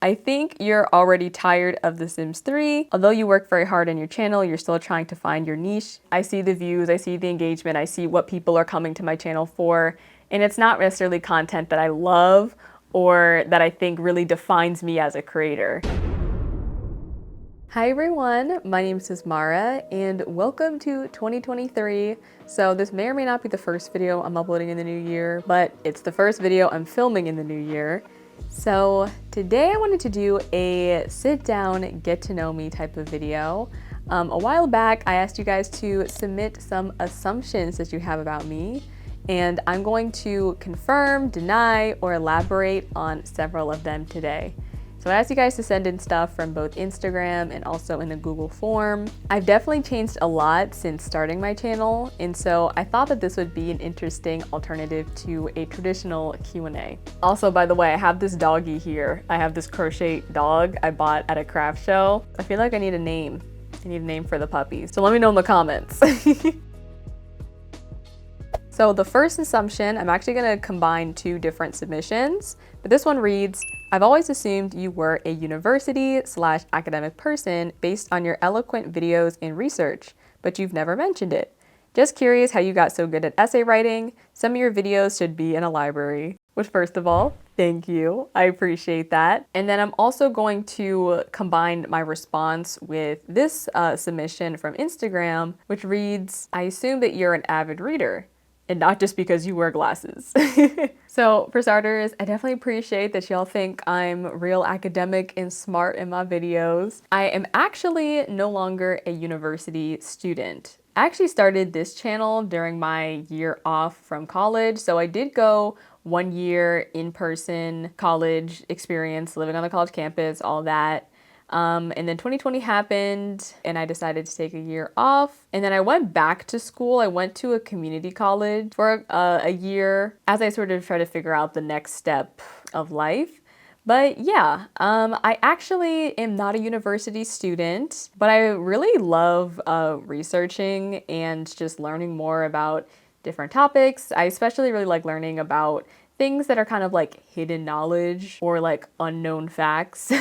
I think you're already tired of The Sims 3. Although you work very hard on your channel, you're still trying to find your niche. I see the views, I see the engagement, I see what people are coming to my channel for, and it's not necessarily content that I love or that I think really defines me as a creator. Hi everyone, my name is Asmara and welcome to 2023. So this may or may not be the first video I'm uploading in the new year, but it's the first video I'm filming in the new year. So today I wanted to do a sit down, get to know me type of video. A while back I asked you guys to submit some assumptions that you have about me, and I'm going to confirm, deny, or elaborate on several of them today. So I asked you guys to send in stuff from both Instagram and also in the Google form. I've definitely changed a lot since starting my channel, and so I thought that this would be an interesting alternative to a traditional Q&A. Also, by the way, I have this doggy here. I have this crochet dog I bought at a craft show. I feel like I need a name. I need a name for the puppies. So let me know in the comments. So the first assumption, I'm actually gonna combine two different submissions, but this one reads, I've always assumed you were a university/academic person based on your eloquent videos and research, but you've never mentioned it. Just curious how you got so good at essay writing. Some of your videos should be in a library. Which, first of all, thank you. I appreciate that. And then I'm also going to combine my response with this submission from Instagram, which reads, I assume that you're an avid reader, and not just because you wear glasses. So for starters, I definitely appreciate that y'all think I'm real academic and smart in my videos. I am actually no longer a university student. I actually started this channel during my year off from college, so I did go 1 year in-person college experience, living on the college campus, all that. And then 2020 happened and I decided to take a year off. And then I went back to school. I went to a community college for a year as I sort of try to figure out the next step of life. But yeah, I actually am not a university student, but I really love researching and just learning more about different topics. I especially really like learning about things that are kind of like hidden knowledge or like unknown facts.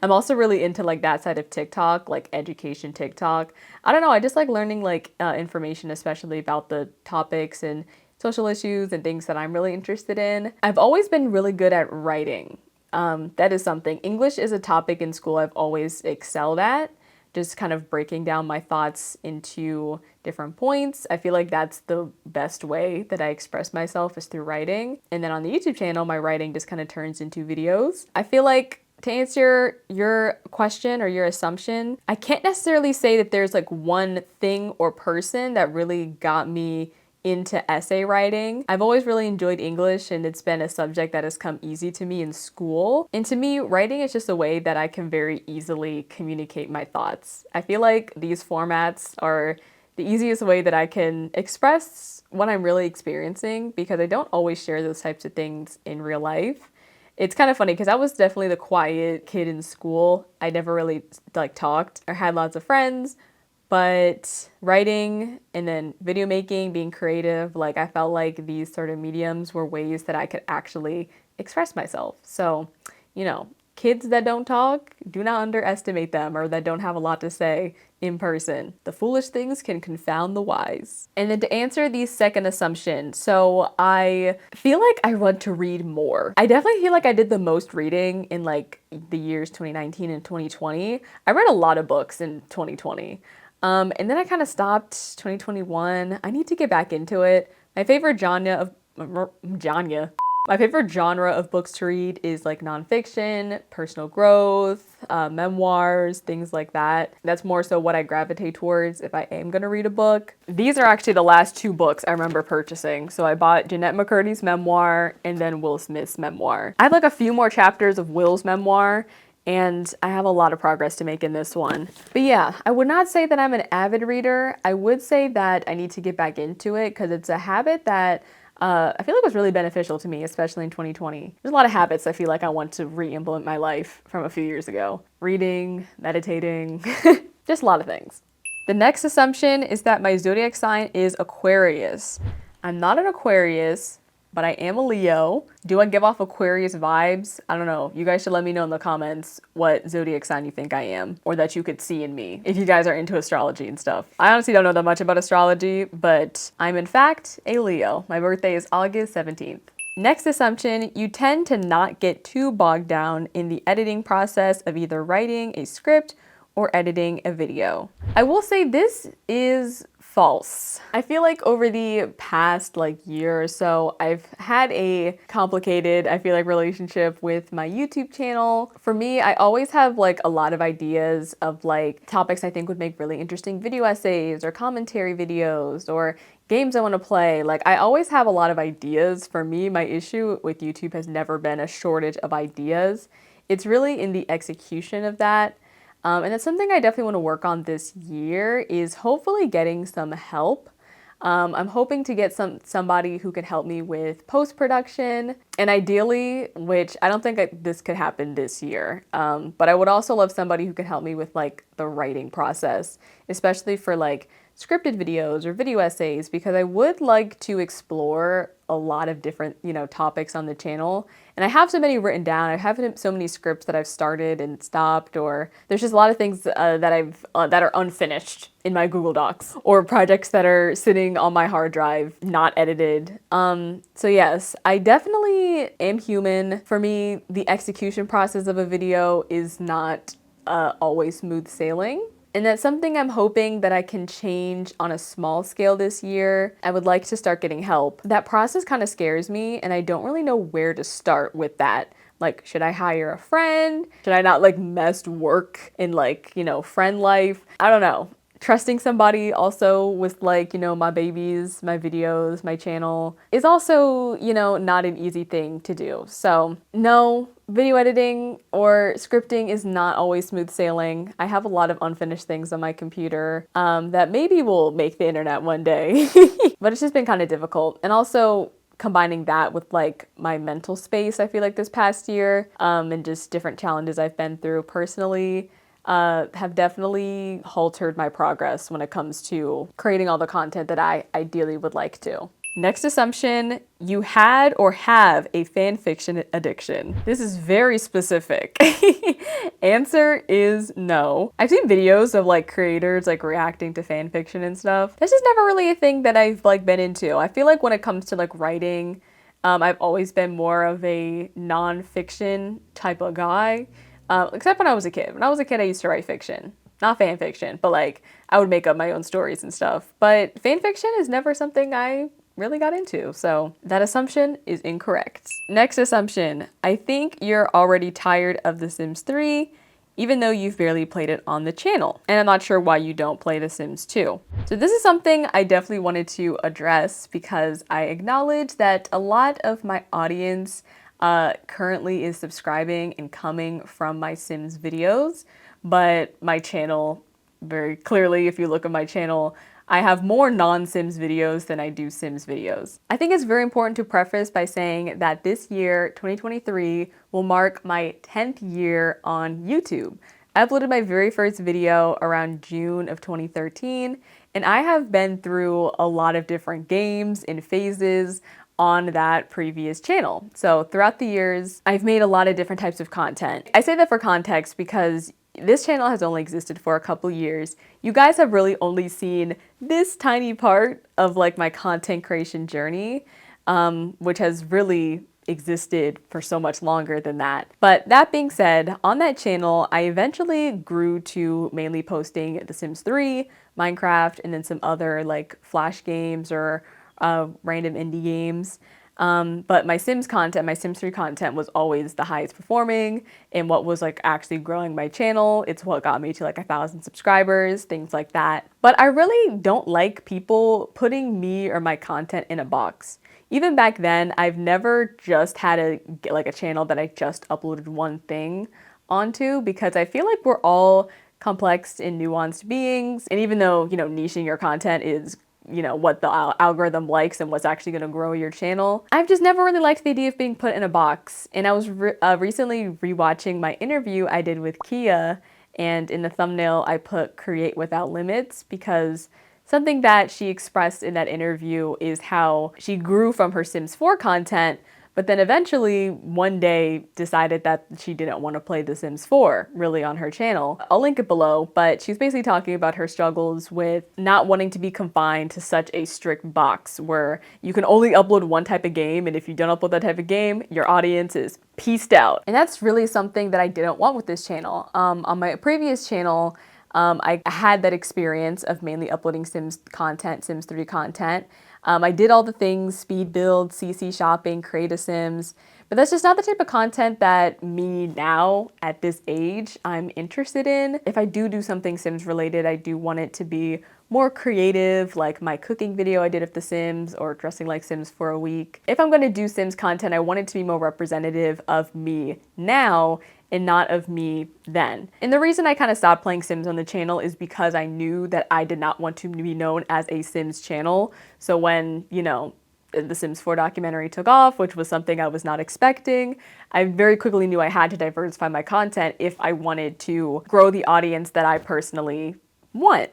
I'm also really into like that side of TikTok, like education TikTok. I don't know, I just like learning like information, especially about the topics and social issues and things that I'm really interested in. I've always been really good at writing. That is something. English is a topic in school I've always excelled at. Just kind of breaking down my thoughts into different points. I feel like that's the best way that I express myself is through writing. And then on the YouTube channel, my writing just kind of turns into videos. I feel like to answer your question or your assumption, I can't necessarily say that there's like one thing or person that really got me into essay writing. I've always really enjoyed English and it's been a subject that has come easy to me in school. And to me, writing is just a way that I can very easily communicate my thoughts. I feel like these formats are the easiest way that I can express what I'm really experiencing because I don't always share those types of things in real life. It's kind of funny because I was definitely the quiet kid in school. I never really like talked or had lots of friends. But writing and then video making, being creative, like I felt like these sort of mediums were ways that I could actually express myself. So, you know, kids that don't talk, do not underestimate them or that don't have a lot to say in person. The foolish things can confound the wise. And then to answer the second assumption, so I feel like I want to read more. I definitely feel like I did the most reading in like the years 2019 and 2020. I read a lot of books in 2020. And then I kind of stopped 2021. I need to get back into it. My favorite genre of books to read is like nonfiction, personal growth, memoirs, things like that. That's more so what I gravitate towards if I am gonna read a book. These are actually the last two books I remember purchasing. So I bought Jeanette McCurdy's memoir and then Will Smith's memoir. I have like a few more chapters of Will's memoir, and I have a lot of progress to make in this one. But yeah, I would not say that I'm an avid reader. I would say that I need to get back into it because it's a habit that I feel like was really beneficial to me, especially in 2020. There's a lot of habits I feel like I want to re-implement my life from a few years ago. Reading, meditating, just a lot of things. The next assumption is that my zodiac sign is Aquarius. I'm not an Aquarius, but I am a Leo. Do I give off Aquarius vibes? I don't know. You guys should let me know in the comments what zodiac sign you think I am, or that you could see in me, if you guys are into astrology and stuff. I honestly don't know that much about astrology, but I'm in fact a Leo. My birthday is August 17th. Next assumption, you tend to not get too bogged down in the editing process of either writing a script or editing a video. I will say this is false. I feel like over the past year or so, I've had a complicated, I feel like, relationship with my YouTube channel. For me, I always have a lot of ideas of topics I think would make really interesting video essays or commentary videos or games I want to play. I always have a lot of ideas. For me, my issue with YouTube has never been a shortage of ideas. It's really in the execution of that. And it's something I definitely want to work on this year, is hopefully getting some help. I'm hoping to get somebody who can help me with post-production, and ideally, which I don't think this could happen this year, but I would also love somebody who can help me with the writing process, especially for scripted videos or video essays, because I would like to explore a lot of different, topics on the channel. And I have so many written down. I have so many scripts that I've started and stopped, or there's just a lot of things that are unfinished in my Google Docs, or projects that are sitting on my hard drive, not edited. So yes, I definitely am human. For me, the execution process of a video is not always smooth sailing. And that's something I'm hoping that I can change on a small scale this year. I would like to start getting help. That process kind of scares me, and I don't really know where to start with that. Should I hire a friend? Should I not mess work and friend life? I don't know. Trusting somebody also with my babies, my videos, my channel is also, not an easy thing to do. So no, video editing or scripting is not always smooth sailing. I have a lot of unfinished things on my computer that maybe will make the internet one day, but it's just been kind of difficult. And also combining that with my mental space, I feel like this past year, and just different challenges I've been through personally, have definitely halted my progress when it comes to creating all the content that I ideally would like to. Next assumption, you had or have a fan fiction addiction. This is very specific. Answer is no. I've seen videos of creators reacting to fan fiction and stuff. This is never really a thing that I've been into. I feel like when it comes to writing, I've always been more of a non-fiction type of guy. Except when I was a kid. When I was a kid, I used to write fiction. Not fan fiction, but I would make up my own stories and stuff. But fan fiction is never something I really got into, so that assumption is incorrect. Next assumption, I think you're already tired of The Sims 3, even though you've barely played it on the channel. And I'm not sure why you don't play The Sims 2. So this is something I definitely wanted to address, because I acknowledge that a lot of my audience currently is subscribing and coming from my Sims videos, but my channel, very clearly, if you look at my channel, I have more non-Sims videos than I do Sims videos. I think it's very important to preface by saying that this year, 2023, will mark my 10th year on YouTube. I uploaded my very first video around June of 2013, and I have been through a lot of different games and phases on that previous channel. So throughout the years, I've made a lot of different types of content. I say that for context because this channel has only existed for a couple years. You guys have really only seen this tiny part of my content creation journey, which has really existed for so much longer than that. But that being said, on that channel, I eventually grew to mainly posting The Sims 3, Minecraft, and then some other Flash games or random indie games. But my Sims content, my Sims 3 content was always the highest performing and what was actually growing my channel. It's what got me to 1,000 subscribers, things like that. But I really don't like people putting me or my content in a box. Even back then, I've never just had a channel that I just uploaded one thing onto, because I feel like we're all complex and nuanced beings. And even though, niching your content is what the algorithm likes and what's actually going to grow your channel, I've just never really liked the idea of being put in a box. And I was recently rewatching my interview I did with Kia, and in the thumbnail I put "create without limits," because Something that she expressed in that interview is how she grew from her Sims 4 content, but then eventually one day decided that she didn't want to play The Sims 4 really on her channel. I'll link it below, but she's basically talking about her struggles with not wanting to be confined to such a strict box where you can only upload one type of game, and if you don't upload that type of game, your audience is peaced out. And that's really something that I didn't want with this channel. On my previous channel, I had that experience of mainly uploading Sims content, Sims 3 content. I did all the things, speed build, CC shopping, create a Sims, but that's just not the type of content that me now at this age I'm interested in. If I do something Sims related, I do want it to be more creative, like my cooking video I did of The Sims or dressing like Sims for a week. If I'm gonna do Sims content, I want it to be more representative of me now and not of me then. And the reason I kind of stopped playing Sims on the channel is because I knew that I did not want to be known as a Sims channel. So when, you know, the Sims 4 documentary took off, which was something I was not expecting, I very quickly knew I had to diversify my content if I wanted to grow the audience that I personally want,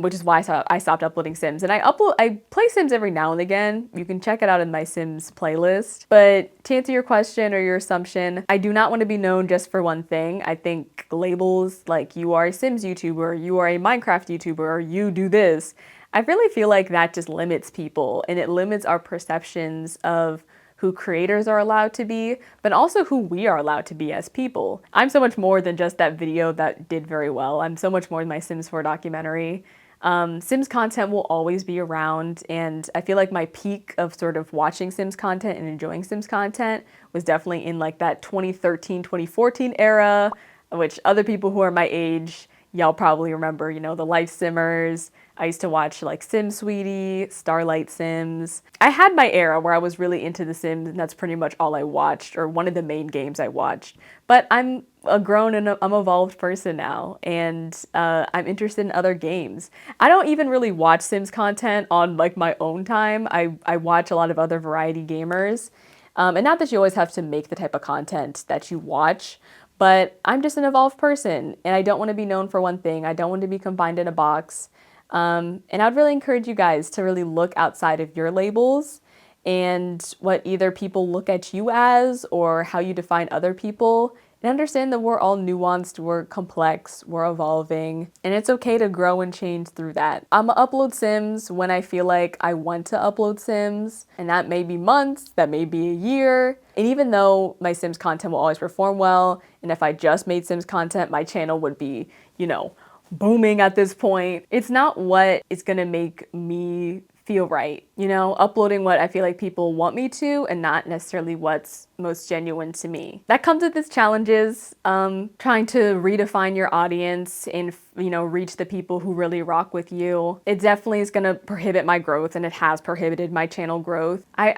which is why I stopped uploading Sims. And I play Sims every now and again. You can check it out in my Sims playlist. But to answer your question or your assumption, I do not want to be known just for one thing. I think labels like you are a Sims YouTuber, you are a Minecraft YouTuber, or you do this, I really feel like that just limits people, and it limits our perceptions of who creators are allowed to be, but also who we are allowed to be as people. I'm so much more than just that video that did very well. I'm so much more than my Sims 4 documentary. Sims content will always be around, and I feel like my peak of sort of watching Sims content and enjoying Sims content was definitely in like that 2013, 2014 era, which other people who are my age, y'all probably remember, you know, the Life Simmers. I used to watch like Sim Sweetie, Starlight Sims. I had my era where I was really into The Sims, and that's pretty much all I watched, or one of the main games I watched. But I'm a grown and I'm evolved person now, and I'm interested in other games. I don't even really watch Sims content on like my own time. I watch a lot of other variety gamers. And not that you always have to make the type of content that you watch, but I'm just an evolved person, and I don't want to be known for one thing. I don't want to be confined in a box. And I'd really encourage you guys to really look outside of your labels and what either people look at you as or how you define other people, and understand that we're all nuanced, we're complex, we're evolving, and it's okay to grow and change through that. I'm gonna upload Sims when I feel like I want to upload Sims, and that may be months, that may be a year. And even though my Sims content will always perform well, and if I just made Sims content, my channel would be, you know, booming at this point, it's not what is gonna make me feel right, you know, uploading what I feel like people want me to and not necessarily what's most genuine to me. That comes with its challenges, trying to redefine your audience and, you know, reach the people who really rock with you. It definitely is gonna prohibit my growth, and it has prohibited my channel growth. I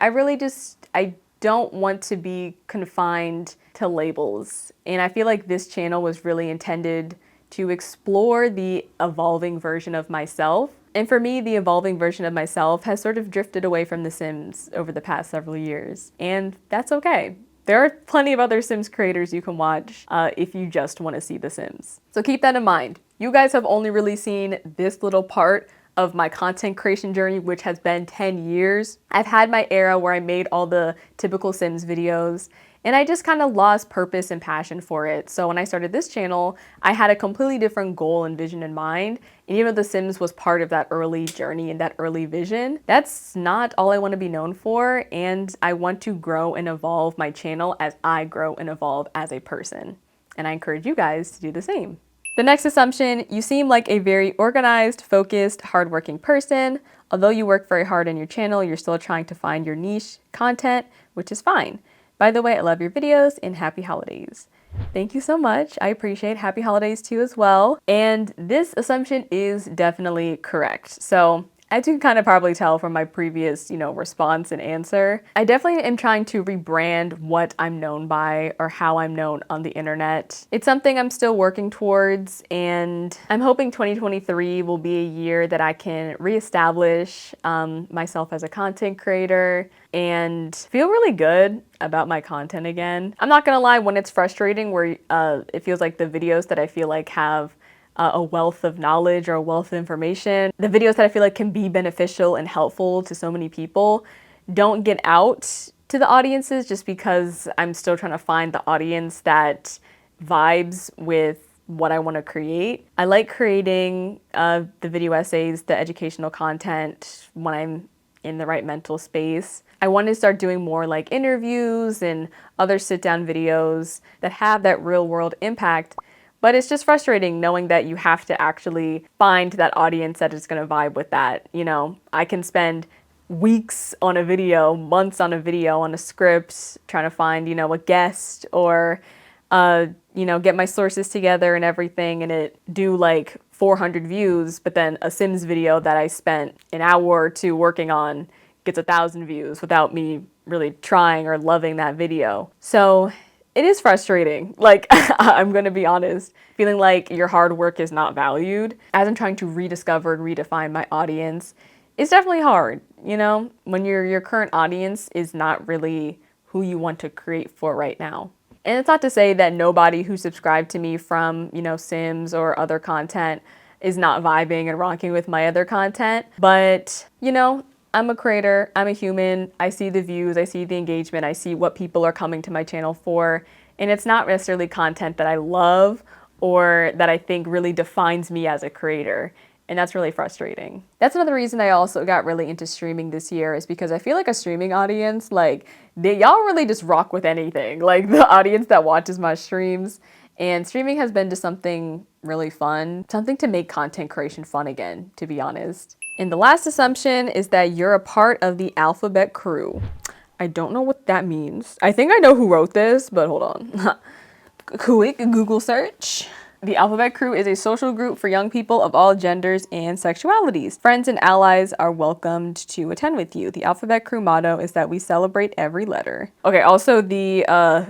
don't want to be confined to labels, and I feel like this channel was really intended to explore the evolving version of myself. And for me, the evolving version of myself has sort of drifted away from The Sims over the past several years, and that's okay. There are plenty of other Sims creators you can watch if you just want to see The Sims. So keep that in mind. You guys have only really seen this little part of my content creation journey, which has been 10 years. I've had my era where I made all the typical Sims videos, and I just kind of lost purpose and passion for it. So when I started this channel, I had a completely different goal and vision in mind. And even though The Sims was part of that early journey and that early vision, that's not all I want to be known for. And I want to grow and evolve my channel as I grow and evolve as a person. And I encourage you guys to do the same. The next assumption, you seem like a very organized, focused, hardworking person. Although you work very hard on your channel, you're still trying to find your niche content, which is fine. By the way, I love your videos and happy holidays. Thank you so much. I appreciate happy holidays too as well. And this assumption is definitely correct. So as you can kind of probably tell from my previous, response and answer, I definitely am trying to rebrand what I'm known by or how I'm known on the internet. It's something I'm still working towards, and I'm hoping 2023 will be a year that I can reestablish myself as a content creator and feel really good about my content again. I'm not gonna lie, when it's frustrating where it feels like the videos that I feel like have a wealth of knowledge or a wealth of information. The videos that I feel like can be beneficial and helpful to so many people don't get out to the audiences just because I'm still trying to find the audience that vibes with what I want to create. I like creating the video essays, the educational content when I'm in the right mental space. I want to start doing more like interviews and other sit-down videos that have that real-world impact. But it's just frustrating knowing that you have to actually find that audience that is going to vibe with that. You know, I can spend weeks on a video, months on a video, on a script, trying to find, you know, a guest or, you know, get my sources together and everything, and it do like 400 views, but then a Sims video that I spent an hour or two working on gets 1,000 views without me really trying or loving that video. So it is frustrating. Like, I'm gonna be honest, feeling like your hard work is not valued. As I'm trying to rediscover and redefine my audience, it's definitely hard, you know, when your current audience is not really who you want to create for right now. And it's not to say that nobody who subscribed to me from, you know, Sims or other content is not vibing and rocking with my other content, but, you know, I'm a creator, I'm a human, I see the views, I see the engagement, I see what people are coming to my channel for, and it's not necessarily content that I love or that I think really defines me as a creator. And that's really frustrating. That's another reason I also got really into streaming this year, is because I feel like a streaming audience, like, y'all really just rock with anything. Like, the audience that watches my streams. And streaming has been just something really fun, something to make content creation fun again, to be honest. And the last assumption is that you're a part of the alphabet crew. I don't know what that means. I think I know who wrote this, but hold on. Quick Google search. The Alphabet Crew is a social group for young people of all genders and sexualities. Friends and allies are welcomed to attend with you. The Alphabet Crew motto is that we celebrate every letter. Okay, also the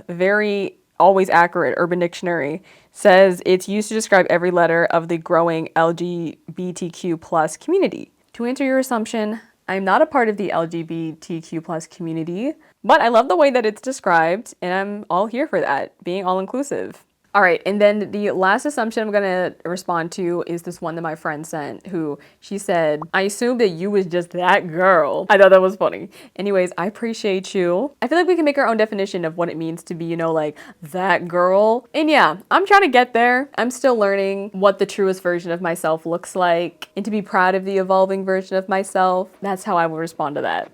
very always accurate Urban Dictionary says it's used to describe every letter of the growing LGBTQ plus community. To answer your assumption, I'm not a part of the LGBTQ plus community, but I love the way that it's described, and I'm all here for that, being all inclusive. All right, and then the last assumption I'm gonna respond to is this one that my friend sent, who she said, I assumed that you was just that girl. I thought that was funny. Anyways, I appreciate you. I feel like we can make our own definition of what it means to be, you know, like that girl. And yeah, I'm trying to get there. I'm still learning what the truest version of myself looks like, and to be proud of the evolving version of myself. That's how I would respond to that.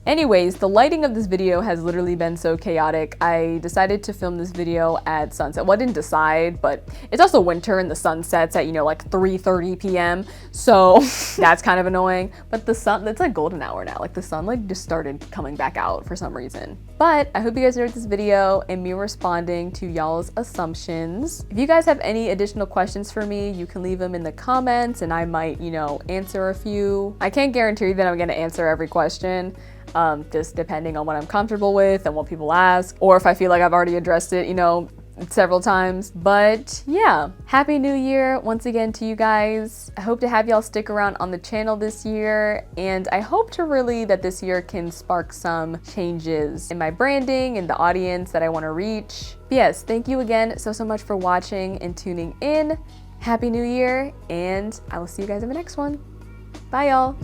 Anyways, the lighting of this video has literally been so chaotic. I decided to film this video at sunset. Well, I didn't decide, but it's also winter and the sun sets at, you know, like 3:30 p.m. So that's kind of annoying. But the sun, it's like golden hour now. Like the sun like just started coming back out for some reason. But I hope you guys enjoyed this video and me responding to y'all's assumptions. If you guys have any additional questions for me, you can leave them in the comments and I might, you know, answer a few. I can't guarantee that I'm gonna answer every question. Just depending on what I'm comfortable with and what people ask, or if I feel like I've already addressed it, you know, several times. But yeah, happy new year once again to you guys. I hope to have y'all stick around on the channel this year, and I hope to really that this year can spark some changes in my branding and the audience that I want to reach. But yes, thank you again so much for watching and tuning in. Happy new year, and I will see you guys in the next one. Bye y'all.